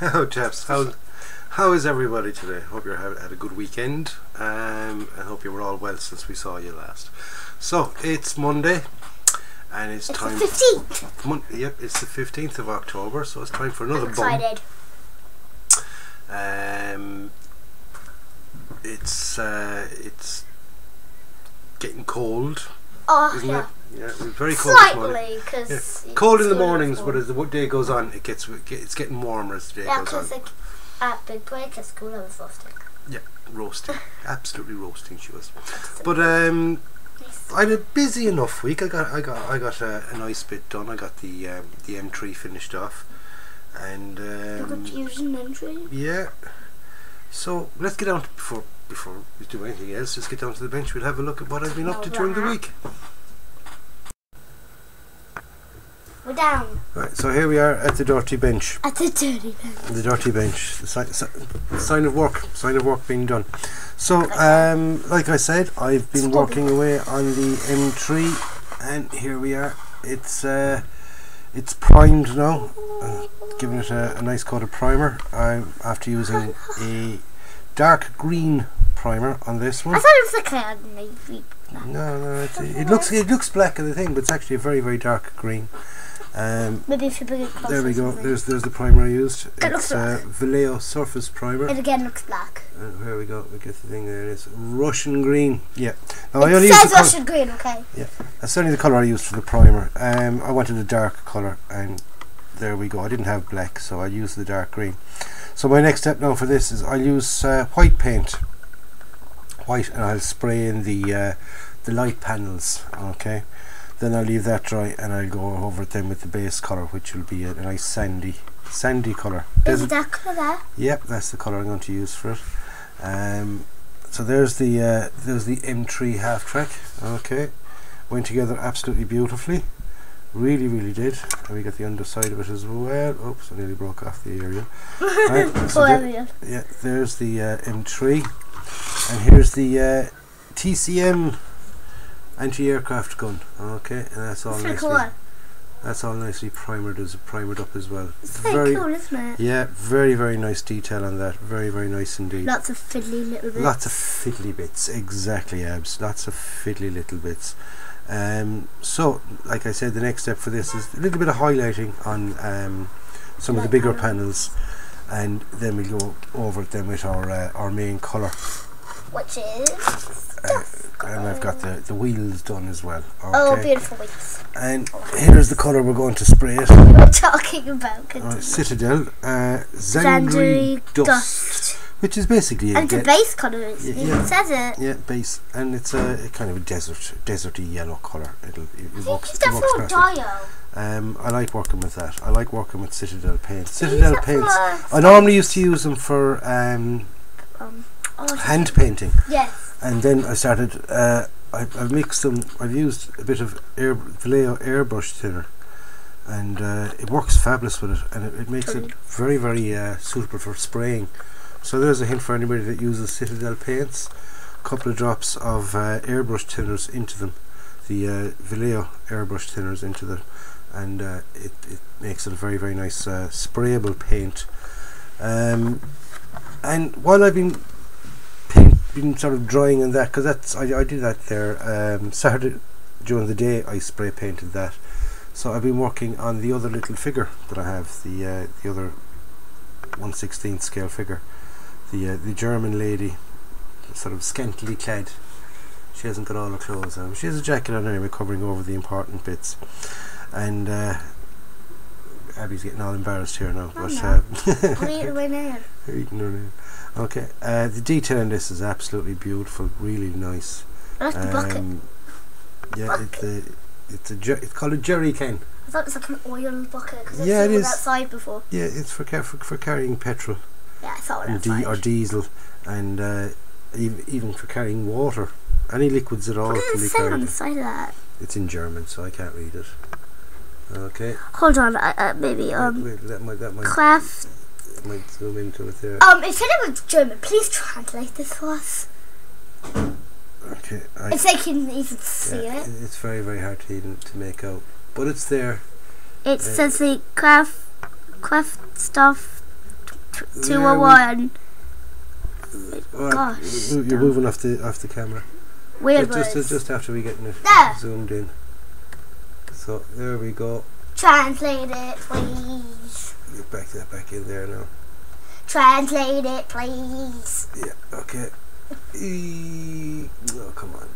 Hello chaps, how is everybody today? Hope you had a good weekend. I hope you were all well since we saw you last. So it's Monday and it's time. The 15th. Yep, it's the 15th of October, so it's time for another I'm bum. excited. It's getting cold. Oh isn't yeah. it? Yeah, it was very cold this morning. Slightly, because Cold in the mornings, but as the day goes on, it's getting warmer as the day goes on. like at big break at school, I was roasting. Yeah, roasting, absolutely roasting. She was. But I had a busy enough week. I got a nice bit done. I got the M3 finished off, and You got using entry. yeah. So let's get on to, before we do anything else. Let's get down to the bench. We'll have a look at what I've been up to during the week. We're down. Right, so here we are at the dirty bench. At the dirty bench. The dirty bench. The sign of work being done. So, like I said, I've been working away on the M3, and here we are. It's primed now. Giving it a nice coat of primer. I'm after using a dark green primer on this one. I thought it was like a navy. No, it looks black in the thing, but it's actually a very, very dark green. Maybe if you bring it closer. There we go. There's the primer I used. It looks black. Vallejo surface primer. It again looks black. There we go. We get the thing there. It's Russian green. Yeah. Now It says Russian green. Okay. Yeah. That's only the colour I used for the primer. I wanted a dark colour, and there we go. I didn't have black, so I used the dark green. So my next step now for this is I'll use white paint. White, and I'll spray in the light panels. Okay. Then I'll leave that dry, and I'll go over it then with the base colour, which will be a nice sandy colour. Is it that colour there? Yep, that's the colour I'm going to use for it. So there's the M3 half track. Okay, went together absolutely beautifully, really did. And we got the underside of it as well. Oops, I nearly broke off the area. Right, so yeah, there's the M3, and here's the TCM anti-aircraft gun. Okay, and that's all nicely. Cool. That's all nicely primered up as well. It's very cool, isn't it? Yeah, very nice detail on that. Very nice indeed. Lots of fiddly little bits. Lots of fiddly bits, exactly, Abs. Lots of fiddly little bits. So, like I said, the next step for this is a little bit of highlighting on some of the bigger panels, and then we'll go over it then with our main colour, which is and I've got the wheels done as well. Okay. Oh, beautiful wheels. And here's the colour we're going to spray it. We're talking about Citadel Zandri Dust, which is basically and it's a base colour. It says it. Yeah, base, and it's a kind of a deserty yellow colour. It works perfect. I like working with that. I like working with Citadel paints. Citadel paints. I normally used to use them for hand painting. Yes. And then I started. I've mixed them. I've used a bit of Vallejo airbrush thinner, and it works fabulous with it, and it makes it very suitable for spraying. So there's a hint for anybody that uses Citadel paints. A couple of drops of airbrush thinners into them, the Vallejo airbrush thinners into them, and it makes it a very nice sprayable paint. And while I've been sort of drying on that, because I did that there Saturday during the day. I spray painted that, so I've been working on the other little figure that I have, the other 1/16 scale figure, the German lady, sort of scantily clad. She hasn't got all her clothes on. She has a jacket on anyway, covering over the important bits, and Abby's getting all embarrassed here now. I'm eating my nail. Eating her nail. Okay, the detail in this is absolutely beautiful, really nice. I like the bucket. Yeah, it's called a jerry can. I thought it was like an oil bucket, because yeah, I've seen it outside before. Yeah, it's for carrying petrol. Yeah, I saw it outside. Or diesel, and even for carrying water. Any liquids at all can be carried. What does it say on the side of that? It's in German, so I can't read it. Okay. Hold on, maybe wait, that might craft. Might zoom into it there. It said it was German. Please translate this for us. Okay. It's like you can even see it. It's very hard to make out, but it's there. It says the craft stuff 2 or 1. Gosh, you're moving off the camera. Just after we get it zoomed in. So there we go. Translate it, please. Get back in there now. Translate it, please. Yeah. Okay. Oh, come on.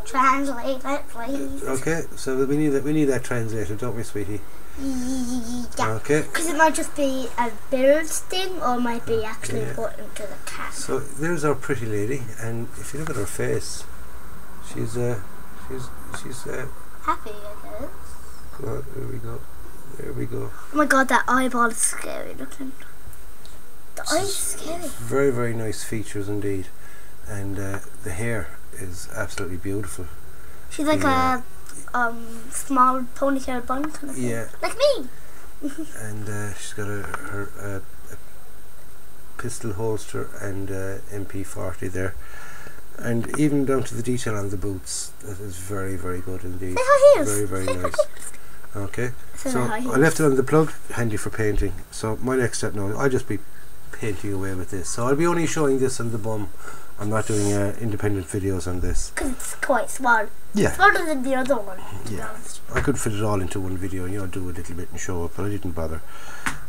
Translate it, please. Okay. So we need that translator, don't we, sweetie? Yeah. Okay. Because it might just be a bird's thing, or it might be actually important to the cat. So there's our pretty lady, and if you look at her face, she's happy, I guess. Go on, there we go. Oh my god, that eyeball is scary looking. The eye is scary. Very, very nice features indeed, and the hair is absolutely beautiful. She's like a small ponytail bun kind of thing. Yeah. Like me. And she's got a pistol holster and MP40 there, and even down to the detail on the boots. That is very, very good indeed. Very, very nice. Okay, so I left it on the plug, handy for painting. So my next step now, I'll just be painting away with this. So I'll be only showing this on the B.U.M. I'm not doing independent videos on this. Because it's quite small. Yeah. Smaller than the other one. Yeah. I could fit it all into one video, and do a little bit and show it, but I didn't bother.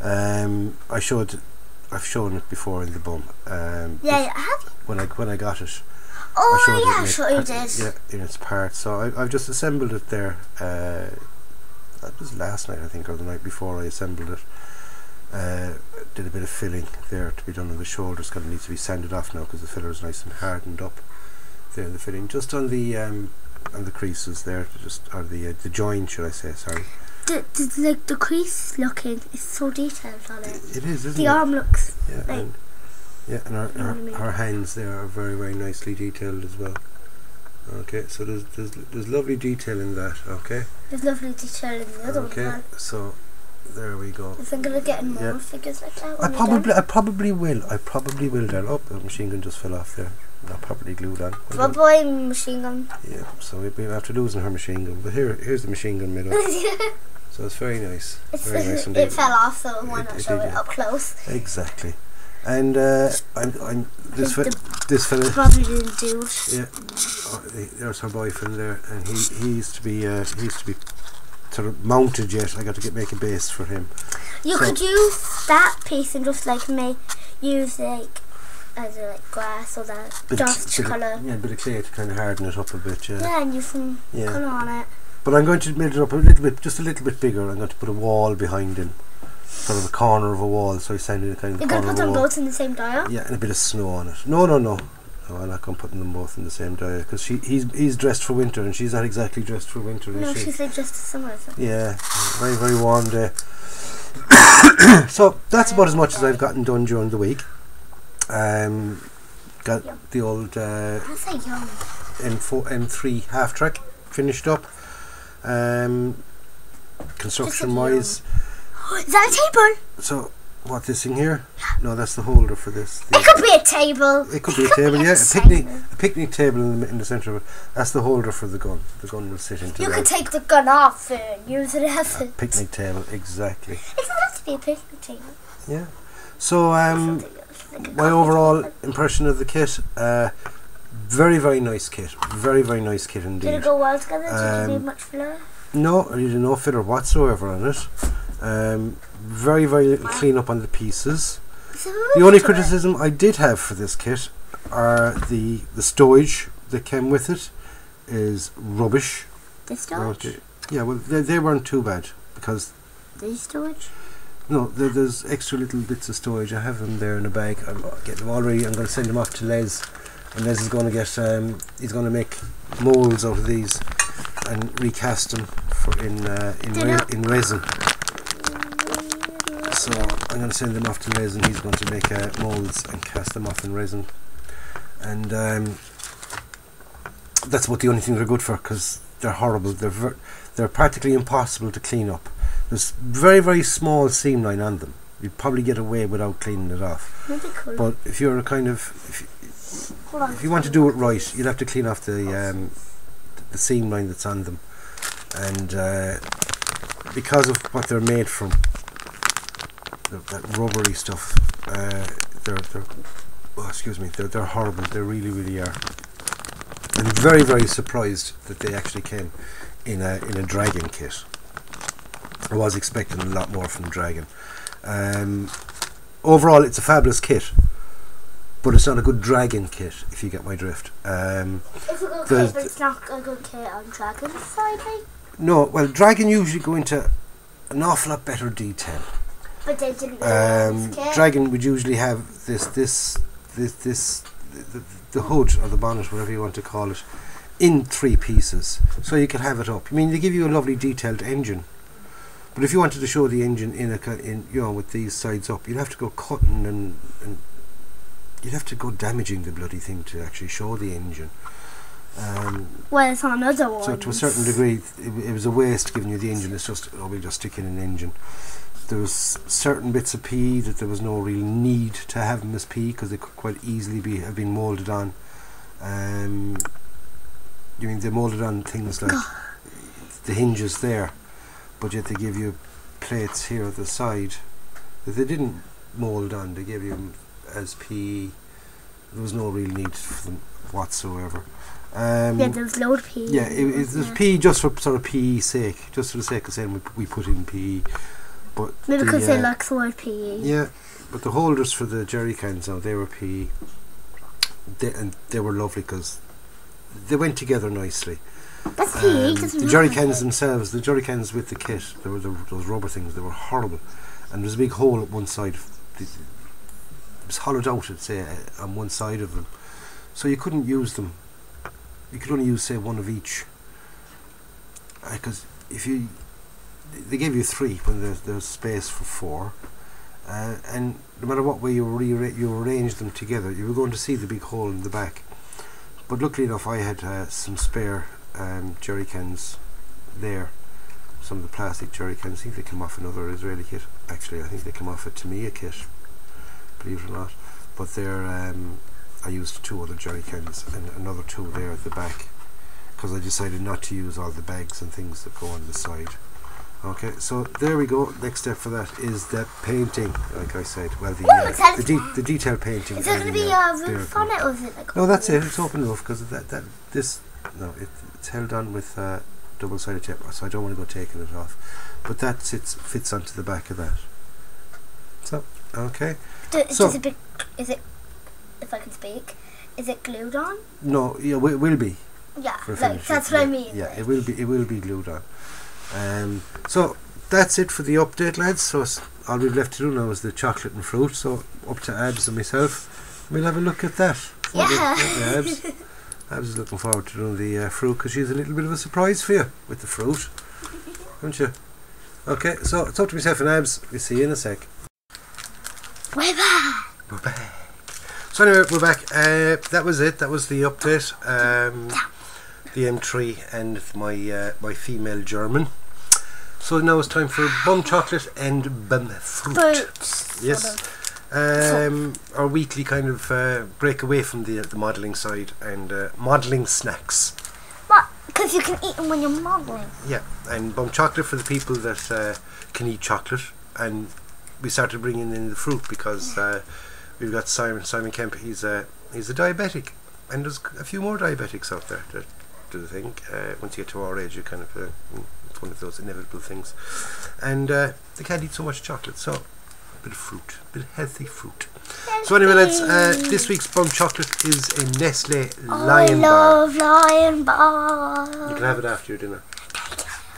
I've shown it before in the B.U.M. Yeah, have you? When I got it. Oh yeah, sure you did. Yeah, in its parts. So I've just assembled it there. That was last night, I think, or the night before I assembled it. Did a bit of filling there to be done on the shoulders. Kind of needs to be sanded off now because the filler is nice and hardened up. There, the filling just on the creases there, or the joint, should I say? Sorry. The crease looking is so detailed on it. It is, isn't it? The arm looks. Yeah, and her hands there are very, very nicely detailed as well. Okay, so there's lovely detail in that. Okay. There's lovely detail in the other one. Okay, so there we go. I think of getting more figures like that. I probably will. Then. Oh, the machine gun just fell off there. Not properly glued on. What boy machine gun? Yeah, so we're after losing her machine gun, but here's the machine gun made up. So it's very nice. Very nice indeed. It fell off, so why not show it up close? Exactly. And I'm this fella probably didn't do it. Yeah, there's her boyfriend there, and he used to be sort of mounted yet. I got to make a base for him. You could use that piece and just use either grass or that dust colour. Yeah, a bit of clay to kind of harden it up a bit. Yeah, and use some colour on it. But I'm going to build it up a little bit, just a little bit bigger. I'm going to put a wall behind him. Sort of a corner of a wall, so he's standing kind of You're going to put them both in the same dia? Yeah, and a bit of snow on it. No, I'm not going to put them both in the same dia, because he's dressed for winter, and she's not exactly dressed for winter, is she? No, she's like dressed for summer, isn't it? Yeah, very, very warm day. So that's about as much as I've gotten done during the week. Got the old M3 half track finished up. Construction wise. Is that a table? So, what, this thing here? No, that's the holder for this. It could be a table. It could be a table, yeah. A picnic table in the centre of it. That's the holder for the gun. The gun will sit into that. You could take the gun off and use it as a picnic table, exactly. It doesn't have to be a picnic table. Yeah. So, my overall impression of the kit, very, very nice kit. Very, very nice kit indeed. Did it go well together? Did you need much filler? No, I needed no filler whatsoever on it. Very, very little clean up on the pieces. The only criticism I did have for this kit are the stowage that came with it is rubbish. The stowage? Yeah, well, they weren't too bad because... The stowage? No, there's extra little bits of storage. I have them there in a bag. I'm getting them already. I'm going to send them off to Les, and Les is going to get. He's going to make molds out of these and recast them in resin. So I'm going to send them off to Les, and he's going to make molds and cast them off in resin. And that's about the only thing they're good for, because they're horrible. They're practically impossible to clean up. There's very, very small seam line on them. You'd probably get away without cleaning it off. Cool. But if you're if you want to do it right, you'd have to clean off the seam line that's on them. And because of what they're made from, that rubbery stuff. They're oh, excuse me, they're horrible. They really, really are. I'm very, very surprised that they actually came in a Dragon kit. I was expecting a lot more from Dragon. Overall, it's a fabulous kit, but it's not a good Dragon kit, if you get my drift. It's a good kit, but it's not a good kit on Dragon's side, like? No, well, Dragon usually go into an awful lot better detail. But they didn't really this kit. Dragon would usually have the hood or the bonnet, whatever you want to call it, in 3 pieces, so you can have it up. I mean, they give you a lovely detailed engine, but if you wanted to show the engine in with these sides up, you'd have to go cutting and you'd have to go damaging the bloody thing to actually show the engine. Well, it's on other ones. So to a certain degree, it was a waste giving you the engine. It's just, we'll just stick in an engine. There was certain bits of PE that there was no real need to have them as PE because they could quite easily have been moulded on. You mean they moulded on things like the hinges there, but yet they give you plates here at the side that they didn't mould on. They gave you them as PE. There was no real need for them whatsoever. Yeah, there was load PE. Yeah, it was PE just for sort of PE sake, just for the sake of saying we put in PE. But maybe because they like the word PE. Yeah, but the holders for the jerry cans now, they were PE. They were lovely because they went together nicely. That's PE. The jerry cans themselves, the jerry cans with the kit, there were those rubber things. They were horrible, and there's a big hole at one side. It was hollowed out, I'd say, on one side of them, so you couldn't use them. You could only use, say, one of each. Because they gave you 3 when there's space for 4, and no matter what way you arrange them together, you were going to see the big hole in the back. But luckily enough, I had some spare jerry cans there, some of the plastic jerry cans. I think they came off another Israeli kit. Actually, I think they came off a Tamiya kit, believe it or not. But they're I used 2 other jerry cans and another 2 there at the back, because I decided not to use all the bags and things that go on the side. Okay, so there we go. Next step for that is the painting, like I said. Well, the detail painting. Is there going to be a roof on it, or is it like? No, that's it. It's open roof because it's held on with double-sided tape, so I don't want to go taking it off. But that fits onto the back of that. So okay. Is it? If I can speak, is it glued on? No, yeah, it will be. Yeah, like, that's what I mean. Yeah, it will be glued on. So that's it for the update, lads. So all we've left to do now is the chocolate and fruit. So up to Abs and myself, we'll have a look at that. Yeah. Abs is looking forward to doing the fruit because she's a little bit of a surprise for you with the fruit, aren't you? Okay, so it's up to myself and Abs. We'll see you in a sec. We're back. We're back. So anyway, we're back. That was it. That was the update. The M3 and my female German. So now it's time for B.U.M chocolate and B.U.M fruit. Yes. Our weekly kind of break away from the modelling side and modelling snacks. What? Because you can eat them when you're modelling. Yeah, and B.U.M chocolate for the people that can eat chocolate. And we started bringing in the fruit because we've got Simon Kemp. He's a diabetic, and there's a few more diabetics out there that do the thing. Once you get to our age, you kind of it's one of those inevitable things, and they can't eat so much chocolate. So a bit of fruit, a bit of healthy fruit. So anyway, lads, this week's B.U.M chocolate is a Nestle Lion Bar. I love Lion Bar. You can have it after your dinner.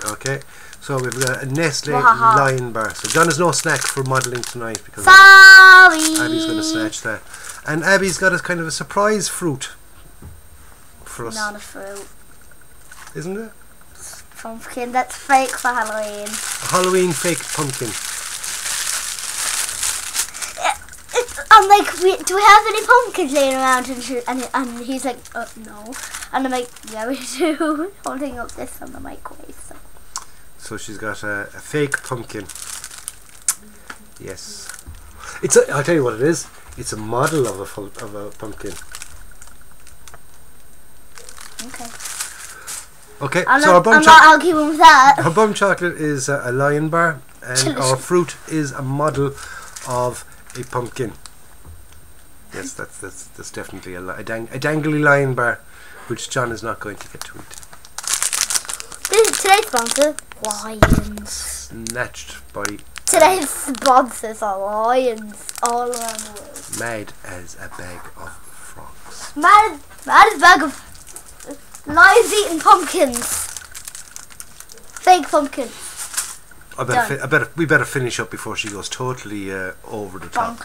Okay. So we've got a Nestle Lion Bar. So John has no snack for modelling tonight because Abby's going to snatch that. And Abby's got a kind of a surprise fruit for us. Not a fruit. Isn't it? Pumpkin, that's fake for Halloween. A Halloween fake pumpkin. I'm like, do we have any pumpkins laying around? And he's like, no. And I'm like, yeah, we do. Holding up this on the microwave. So she's got a fake pumpkin. Yes. I'll tell you what it is. It's a model of a pumpkin. Okay. Okay. So I'm not arguing with that. Our B.U.M chocolate is a Lion Bar, and our fruit is a model of a pumpkin. Yes, that's definitely a dangly lion bar, which John is not going to get to eat. Today's sponsor, lions. Snatched by... Today's sponsors are lions all around the world. Mad as a bag of frogs. Mad as a bag of lions eating pumpkins. Fake pumpkins. We better finish up before she goes totally over the top.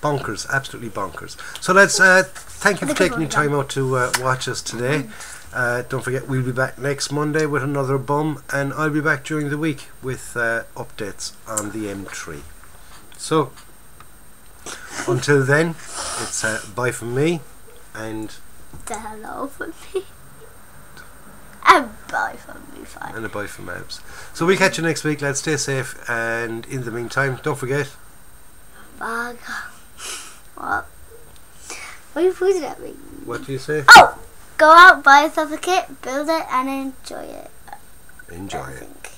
Bonkers, absolutely bonkers. So let's thank you for taking the time out to watch us today. Don't forget, we'll be back next Monday with another B.U.M, and I'll be back during the week with updates on the M3. So until then, it's bye from me and hello from me. And bye from me, fine. And a bye from Abs. So we'll catch you next week, lads. Stay safe, and in the meantime, don't forget. Bye. What? What are you pointing at me? What do you say? Oh! Go out, buy yourself a kit, build it, and enjoy it. Enjoy it.